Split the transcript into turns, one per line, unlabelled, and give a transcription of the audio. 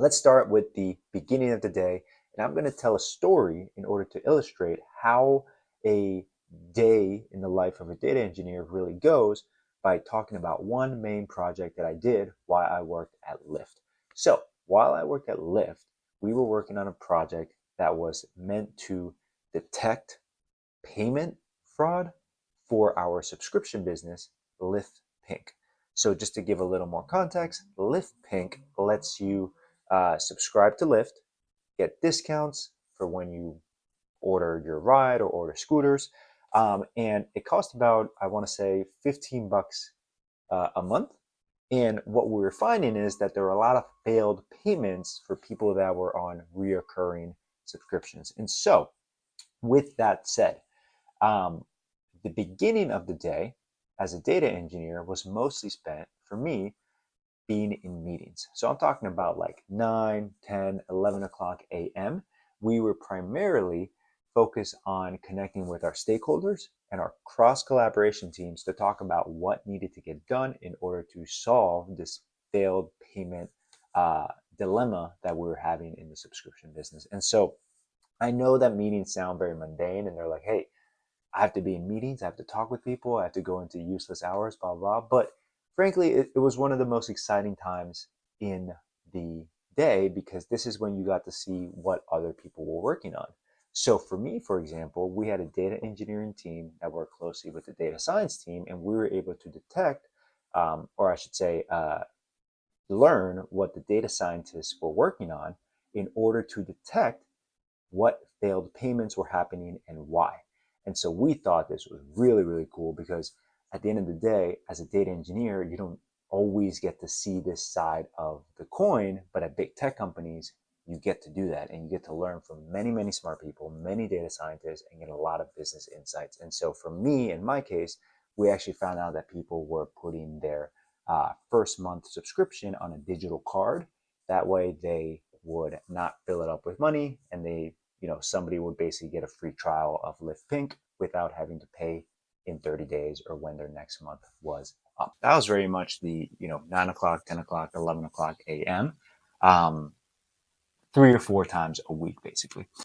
Let's start with the beginning of the day, and I'm going to tell a story in order to illustrate how a day in the life of a data engineer really goes by talking about one main project that I did while I worked at Lyft. So, while I worked at Lyft, we were working on a project that was meant to detect payment fraud for our subscription business, Lyft Pink. So, just to give a little more context, Lyft Pink lets you subscribe to Lyft, get discounts for when you order your ride or order scooters. And it costs about, I want to say, $15 a month. And what we were finding is that there were a lot of failed payments for people that were on reoccurring subscriptions. And so, with that said, um, the beginning of the day as a data engineer was mostly spent for me being in meetings. So I'm talking about like 9, 10, 11 o'clock a.m. We were primarily focused on connecting with our stakeholders and our cross collaboration teams to talk about what needed to get done in order to solve this failed payment uh, dilemma that we were having in the subscription business. And so I know that meetings sound very mundane and they're like, hey, I have to be in meetings, I have to talk with people, I have to go into useless hours, blah, blah. But frankly, it was one of the most exciting times in the day because this is when you got to see what other people were working on. So for me, for example, we had a data engineering team that worked closely with the data science team, and we were able to detect, or I should say, learn what the data scientists were working on in order to detect what failed payments were happening and why. And so we thought this was really, really cool because at the end of the day, as a data engineer, you don't always get to see this side of the coin, but at big tech companies, you get to do that and you get to learn from many, many smart people, many data scientists, and get a lot of business insights. And so for me, in my case, we actually found out that people were putting their first month subscription on a digital card. That way they would not fill it up with money and somebody would basically get a free trial of Lyft Pink without having to pay in 30 days or when their next month was up. That was very much the 9 o'clock, 10 o'clock, 11 o'clock a.m. 3 or 4 times a week, basically.